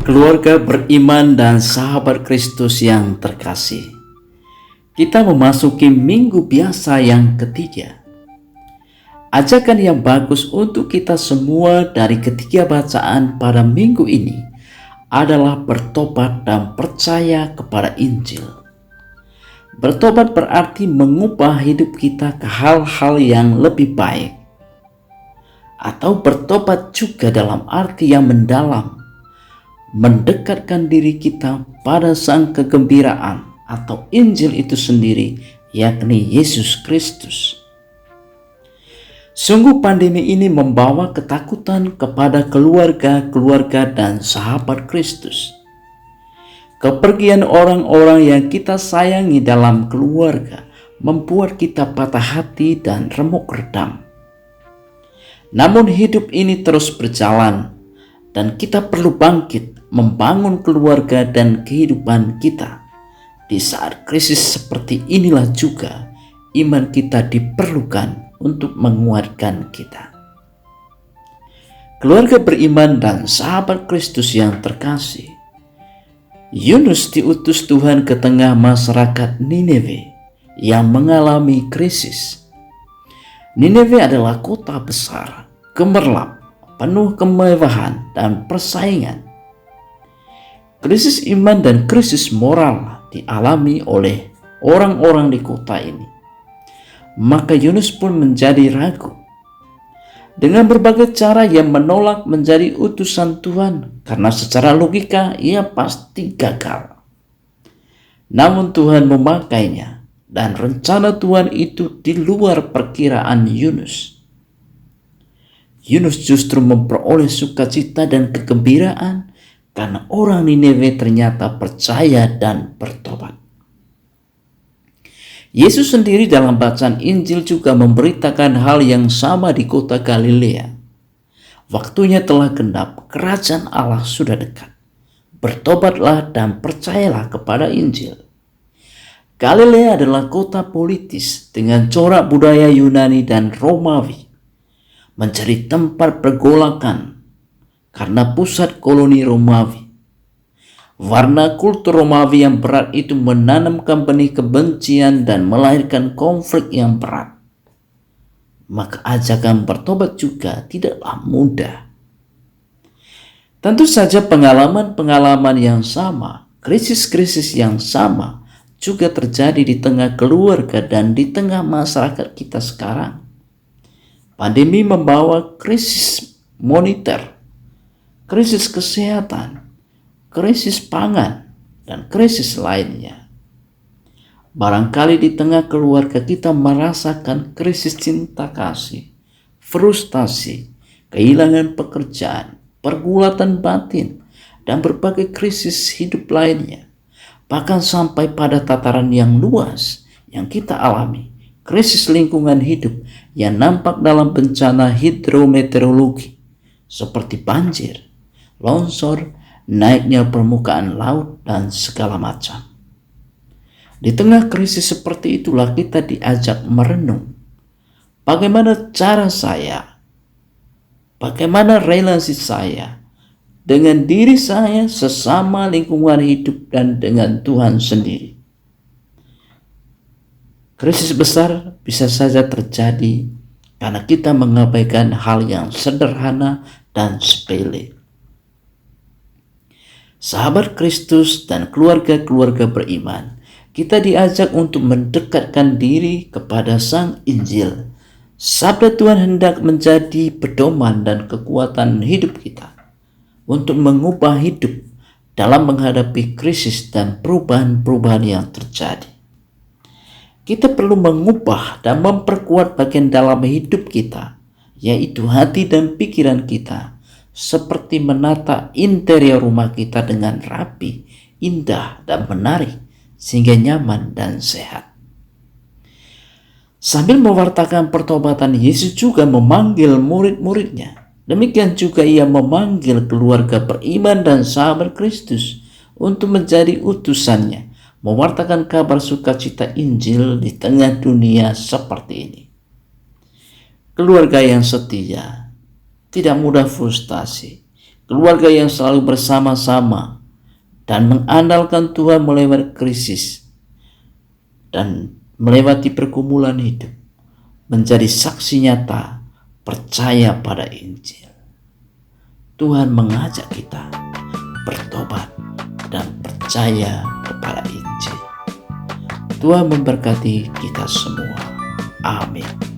Keluarga beriman dan sahabat Kristus yang terkasih, kita memasuki minggu biasa yang ketiga. Ajakan yang bagus untuk kita semua dari ketiga bacaan pada minggu ini adalah bertobat dan percaya kepada Injil. Bertobat berarti mengubah hidup kita ke hal-hal yang lebih baik, atau bertobat juga dalam arti yang mendalam, mendekatkan diri kita pada sang kegembiraan atau Injil itu sendiri, yakni Yesus Kristus. Sungguh pandemi ini membawa ketakutan kepada keluarga dan sahabat Kristus. Kepergian orang-orang yang kita sayangi dalam keluarga membuat kita patah hati dan remuk redam. Namun hidup ini terus berjalan dan kita perlu bangkit membangun keluarga dan kehidupan kita. Di saat krisis seperti inilah juga iman kita diperlukan untuk menguatkan kita. Keluarga beriman dan sahabat Kristus yang terkasih, Yunus diutus Tuhan ke tengah masyarakat Niniwe yang mengalami krisis. Niniwe adalah kota besar, gemerlap, penuh kemewahan dan persaingan. Krisis iman dan krisis moral dialami oleh orang-orang di kota ini. Maka Yunus pun menjadi ragu. Dengan berbagai cara ia menolak menjadi utusan Tuhan karena secara logika ia pasti gagal. Namun Tuhan memakainya dan rencana Tuhan itu di luar perkiraan Yunus. Yunus justru memperoleh sukacita dan kegembiraan karena orang Niniwe ternyata percaya dan bertobat. Yesus sendiri dalam bacaan Injil juga memberitakan hal yang sama di kota Galilea. Waktunya telah genap, kerajaan Allah sudah dekat. Bertobatlah dan percayalah kepada Injil. Galilea adalah kota politis dengan corak budaya Yunani dan Romawi, menjadi tempat pergolakan karena pusat koloni Romawi. Warna kultur Romawi yang berat itu menanamkan benih kebencian dan melahirkan konflik yang berat. Maka ajakan bertobat juga tidaklah mudah. Tentu saja pengalaman-pengalaman yang sama, krisis-krisis yang sama juga terjadi di tengah keluarga dan di tengah masyarakat kita sekarang. Pandemi membawa krisis moneter, krisis kesehatan, krisis pangan, dan krisis lainnya. Barangkali di tengah keluarga kita merasakan krisis cinta kasih, frustasi, kehilangan pekerjaan, pergulatan batin, dan berbagai krisis hidup lainnya. Bahkan sampai pada tataran yang luas yang kita alami, krisis lingkungan hidup yang nampak dalam bencana hidrometeorologi seperti banjir, longsor, naiknya permukaan laut, dan segala macam. Di tengah krisis seperti itulah kita diajak merenung. Bagaimana cara saya? Bagaimana relasi saya dengan diri saya, sesama lingkungan hidup, dan dengan Tuhan sendiri? Krisis besar bisa saja terjadi karena kita mengabaikan hal yang sederhana dan sepele. Sahabat Kristus dan keluarga-keluarga beriman, kita diajak untuk mendekatkan diri kepada Sang Injil. Sabda Tuhan hendak menjadi pedoman dan kekuatan hidup kita untuk mengubah hidup dalam menghadapi krisis dan perubahan-perubahan yang terjadi. Kita perlu mengubah dan memperkuat bagian dalam hidup kita, yaitu hati dan pikiran kita, seperti menata interior rumah kita dengan rapi, indah, dan menarik, sehingga nyaman dan sehat. Sambil mewartakan pertobatan, Yesus juga memanggil murid-muridnya. Demikian juga ia memanggil keluarga beriman dan sahabat Kristus untuk menjadi utusannya, mewartakan kabar sukacita Injil di tengah dunia seperti ini. Keluarga yang setia tidak mudah frustasi keluarga yang selalu bersama-sama dan mengandalkan Tuhan melewati krisis dan melewati pergumulan hidup, menjadi saksi nyata percaya pada Injil. Tuhan mengajak kita bertobat dan percaya kepada Injil. Tuhan memberkati kita semua. Amin.